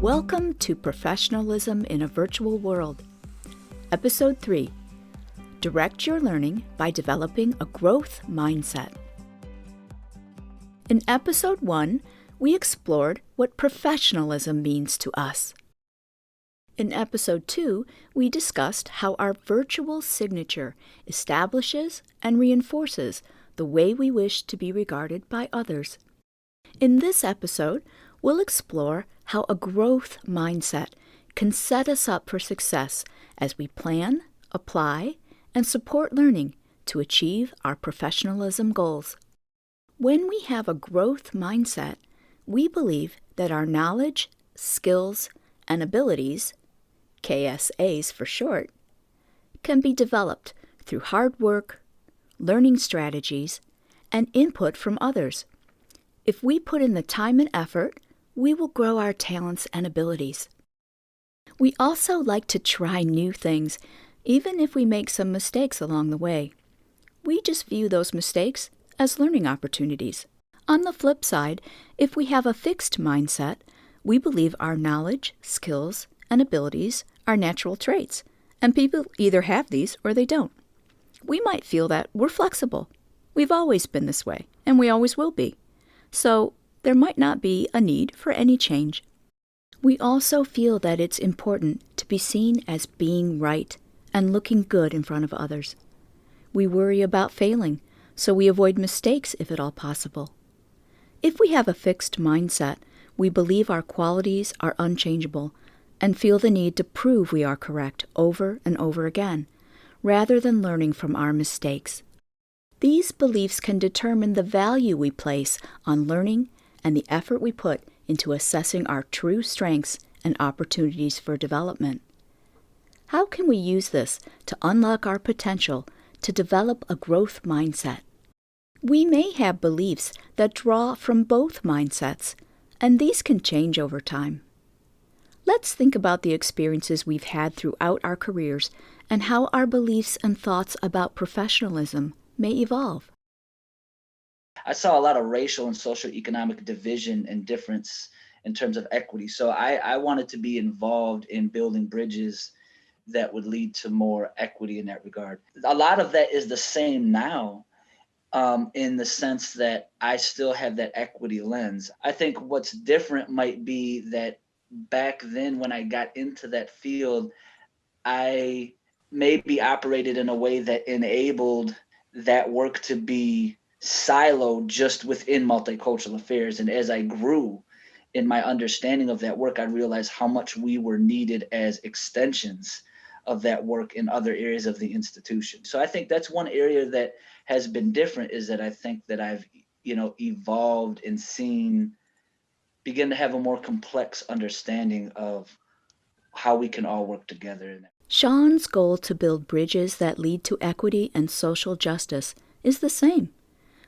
Welcome to Professionalism in a Virtual World. Episode 3. Direct your learning by developing a growth mindset. In Episode 1, we explored what professionalism means to us. In Episode 2, we discussed how our virtual signature establishes and reinforces the way we wish to be regarded by others. In this episode, we'll explore how a growth mindset can set us up for success as we plan, apply, and support learning to achieve our professionalism goals. When we have a growth mindset, we believe that our knowledge, skills, and abilities, KSAs for short, can be developed through hard work, learning strategies, and input from others. If we put in the time and effort, we will grow our talents and abilities. We also like to try new things, even if we make some mistakes along the way. We just view those mistakes as learning opportunities. On the flip side, if we have a fixed mindset, we believe our knowledge, skills, and abilities are natural traits, and people either have these or they don't. We might feel that we're flexible. We've always been this way, and we always will be. So there might not be a need for any change. We also feel that it's important to be seen as being right and looking good in front of others. We worry about failing, so we avoid mistakes if at all possible. If we have a fixed mindset, we believe our qualities are unchangeable and feel the need to prove we are correct over and over again, rather than learning from our mistakes. These beliefs can determine the value we place on learning and the effort we put into assessing our true strengths and opportunities for development. How can we use this to unlock our potential to develop a growth mindset? We may have beliefs that draw from both mindsets, and these can change over time. Let's think about the experiences we've had throughout our careers and how our beliefs and thoughts about professionalism may evolve. I saw a lot of racial and socioeconomic division and difference in terms of equity. So I wanted to be involved in building bridges that would lead to more equity in that regard. A lot of that is the same now, in the sense that I still have that equity lens. I think what's different might be that back then when I got into that field, I maybe operated in a way that enabled that work to be siloed just within multicultural affairs. And as I grew in my understanding of that work, I realized how much we were needed as extensions of that work in other areas of the institution. So I think that's one area that has been different, is that I think that I've, evolved and begin to have a more complex understanding of how we can all work together. Sean's goal to build bridges that lead to equity and social justice is the same,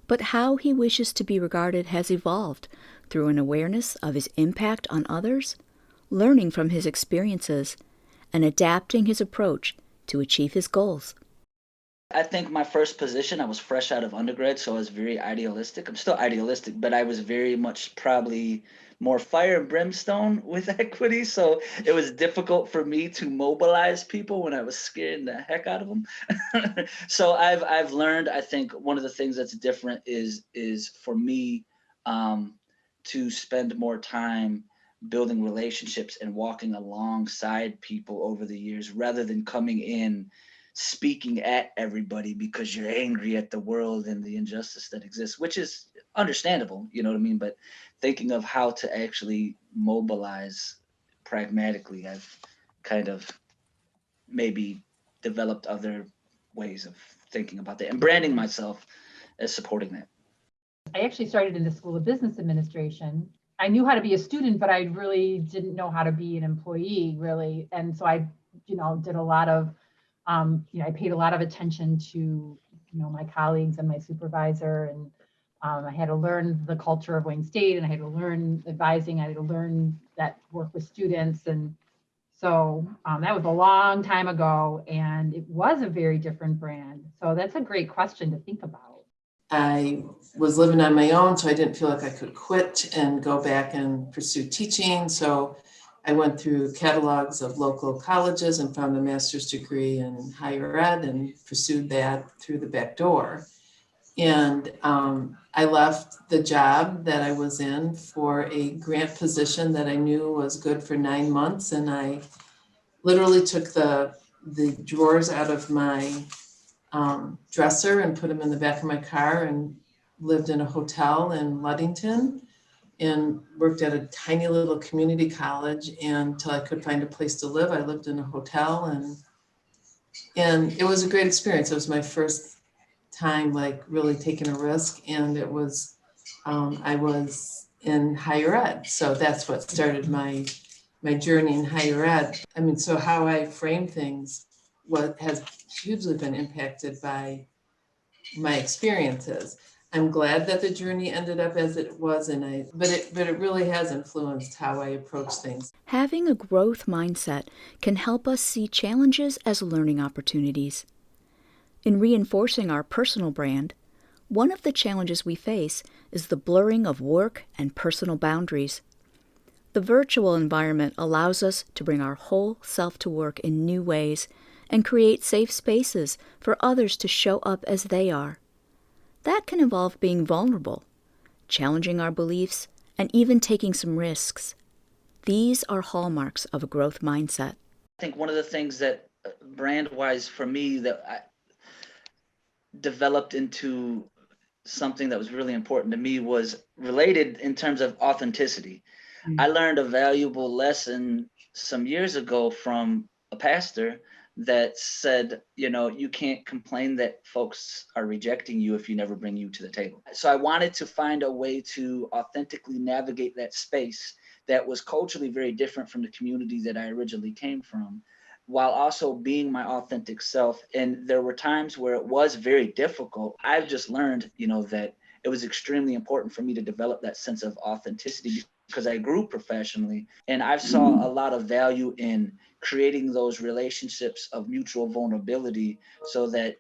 but how he wishes to be regarded has evolved through an awareness of his impact on others, learning from his experiences, and adapting his approach to achieve his goals. I think my first position, I was fresh out of undergrad, so I was very idealistic. I'm still idealistic, but I was very much probably more fire and brimstone with equity. So it was difficult for me to mobilize people when I was scaring the heck out of them. So I've learned, I think one of the things that's different is for me to spend more time building relationships and walking alongside people over the years, rather than coming in speaking at everybody because you're angry at the world and the injustice that exists, which is understandable, you know what I mean? But thinking of how to actually mobilize pragmatically, I've kind of maybe developed other ways of thinking about that and branding myself as supporting that. I actually started in the School of Business Administration. I knew how to be a student, but I really didn't know how to be an employee, really. And so I, did a lot of I paid a lot of attention to, my colleagues and my supervisor, and I had to learn the culture of Wayne State, and I had to learn advising. I had to learn that work with students, and so that was a long time ago, and it was a very different brand. So that's a great question to think about. I was living on my own, so I didn't feel like I could quit and go back and pursue teaching. So I went through catalogs of local colleges and found a master's degree in higher ed and pursued that through the back door. And I left the job that I was in for a grant position that I knew was good for 9 months. And I literally took the drawers out of my dresser and put them in the back of my car and lived in a hotel in Ludington and worked at a tiny little community college. And until I could find a place to live, I lived in a hotel, and it was a great experience. It was my first time like really taking a risk, and it was I was in higher ed, so that's what started my journey in higher ed. I mean, so how I frame things has hugely been impacted by my experiences. I'm glad that the journey ended up as it was, but it really has influenced how I approach things. Having a growth mindset can help us see challenges as learning opportunities. In reinforcing our personal brand, one of the challenges we face is the blurring of work and personal boundaries. The virtual environment allows us to bring our whole self to work in new ways and create safe spaces for others to show up as they are. That can involve being vulnerable, challenging our beliefs, and even taking some risks. These are hallmarks of a growth mindset. I think one of the things that brand-wise for me that I developed into something that was really important to me was related in terms of authenticity. Mm-hmm. I learned a valuable lesson some years ago from a pastor that said, you can't complain that folks are rejecting you if you never bring you to the table. So I wanted to find a way to authentically navigate that space that was culturally very different from the community that I originally came from, while also being my authentic self. And there were times where it was very difficult. I've just learned, that it was extremely important for me to develop that sense of authenticity because I grew professionally, and I saw a lot of value in creating those relationships of mutual vulnerability so that,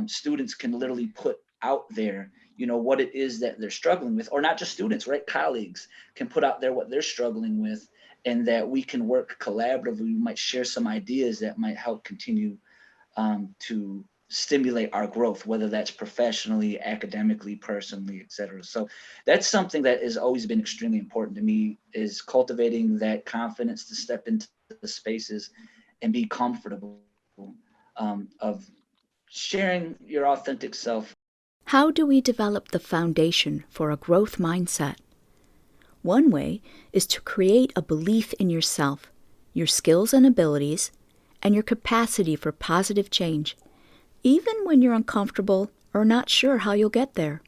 students can literally put out there, what it is that they're struggling with, or not just students, right? Colleagues can put out there what they're struggling with, and that we can work collaboratively. We might share some ideas that might help continue to stimulate our growth, whether that's professionally, academically, personally, et cetera. So that's something that has always been extremely important to me, is cultivating that confidence to step into the spaces and be comfortable of sharing your authentic self. How do we develop the foundation for a growth mindset? One way is to create a belief in yourself, your skills and abilities, and your capacity for positive change, even when you're uncomfortable or not sure how you'll get there.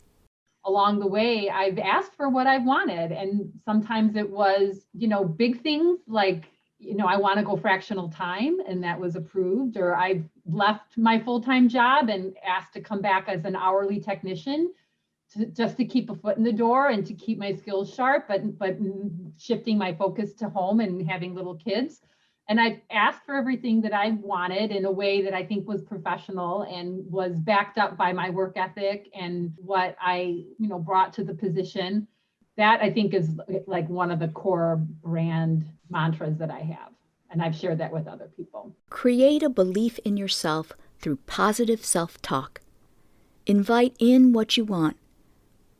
Along the way, I've asked for what I wanted. And sometimes it was, big things like, I want to go fractional time, and that was approved. Or I've left my full-time job and asked to come back as an hourly technician just to keep a foot in the door and to keep my skills sharp, but shifting my focus to home and having little kids. And I've asked for everything that I wanted in a way that I think was professional and was backed up by my work ethic and what I, brought to the position. That I think is like one of the core brand mantras that I have. And I've shared that with other people. Create a belief in yourself through positive self-talk. Invite in what you want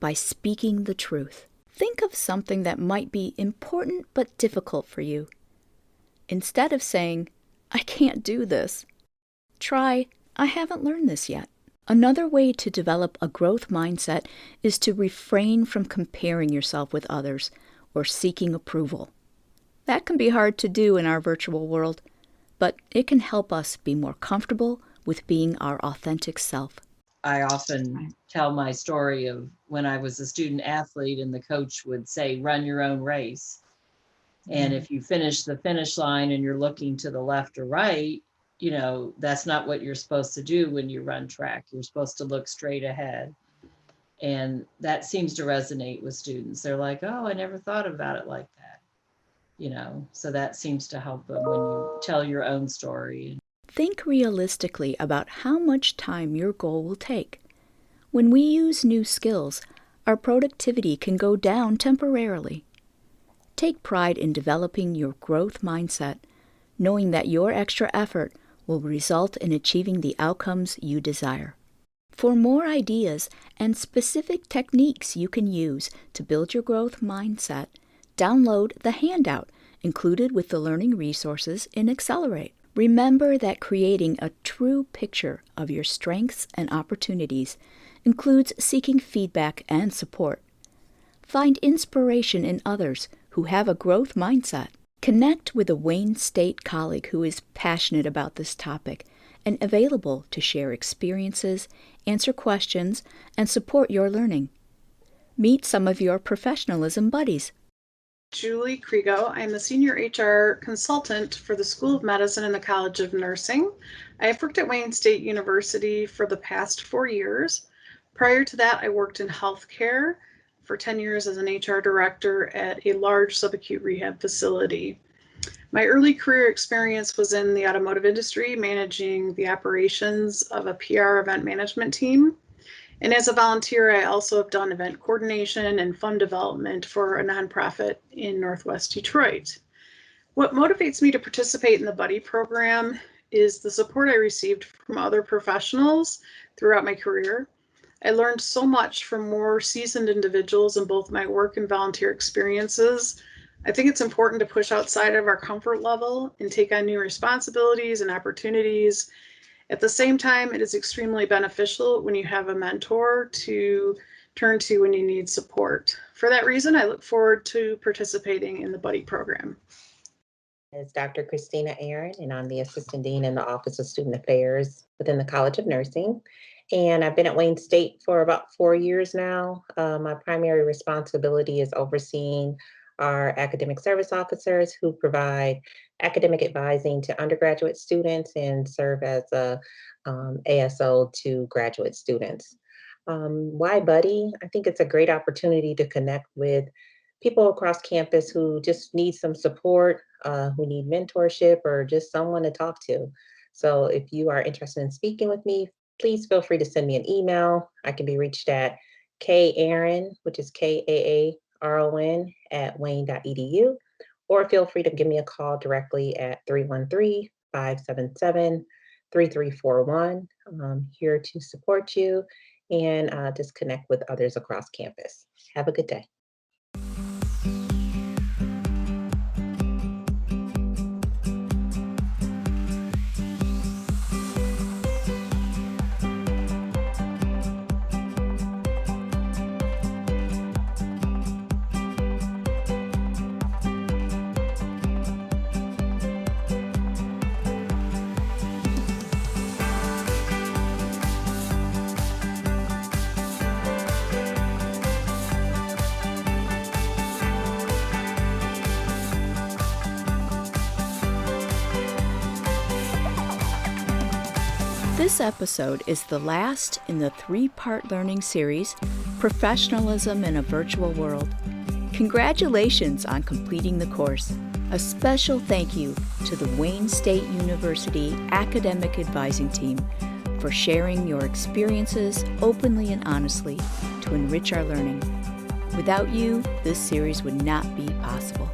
by speaking the truth. Think of something that might be important but difficult for you. Instead of saying, I can't do this, try, I haven't learned this yet. Another way to develop a growth mindset is to refrain from comparing yourself with others or seeking approval. That can be hard to do in our virtual world, but it can help us be more comfortable with being our authentic self. I often tell my story of when I was a student athlete and the coach would say, run your own race. And if you finish the finish line and you're looking to the left or right, that's not what you're supposed to do when you run track. You're supposed to look straight ahead. And that seems to resonate with students. They're like, oh, I never thought about it like that. So that seems to help them when you tell your own story. Think realistically about how much time your goal will take. When we use new skills, our productivity can go down temporarily. Take pride in developing your growth mindset, knowing that your extra effort will result in achieving the outcomes you desire. For more ideas and specific techniques you can use to build your growth mindset, download the handout included with the learning resources in Accelerate. Remember that creating a true picture of your strengths and opportunities includes seeking feedback and support. Find inspiration in others who have a growth mindset. Connect with a Wayne State colleague who is passionate about this topic and available to share experiences, answer questions, and support your learning. Meet some of your professionalism buddies. Julie Kriego. I'm a senior HR consultant for the School of Medicine and the College of Nursing. I have worked at Wayne State University for the past 4 years. Prior to that, I worked in healthcare for 10 years as an HR director at a large subacute rehab facility. My early career experience was in the automotive industry, managing the operations of a PR event management team. And as a volunteer, I also have done event coordination and fund development for a nonprofit in Northwest Detroit. What motivates me to participate in the Buddy program is the support I received from other professionals throughout my career. I learned so much from more seasoned individuals in both my work and volunteer experiences. I think it's important to push outside of our comfort level and take on new responsibilities and opportunities. At the same time, it is extremely beneficial when you have a mentor to turn to when you need support. For that reason, I look forward to participating in the Buddy program. Is Dr. Christina Aaron, and I'm the Assistant Dean in the Office of Student Affairs within the College of Nursing. And I've been at Wayne State for about 4 years now. My primary responsibility is overseeing our academic service officers who provide academic advising to undergraduate students and serve as a ASO to graduate students. Why Buddy? I think it's a great opportunity to connect with people across campus who just need some support, who need mentorship, or just someone to talk to. So if you are interested in speaking with me, please feel free to send me an email. I can be reached at kaaron, which is KAARON @wayne.edu, or feel free to give me a call directly at 313-577-3341. I'm here to support you and just connect with others across campus. Have a good day. This episode is the last in the 3-part learning series, Professionalism in a Virtual World. Congratulations on completing the course. A special thank you to the Wayne State University Academic Advising Team for sharing your experiences openly and honestly to enrich our learning. Without you, this series would not be possible.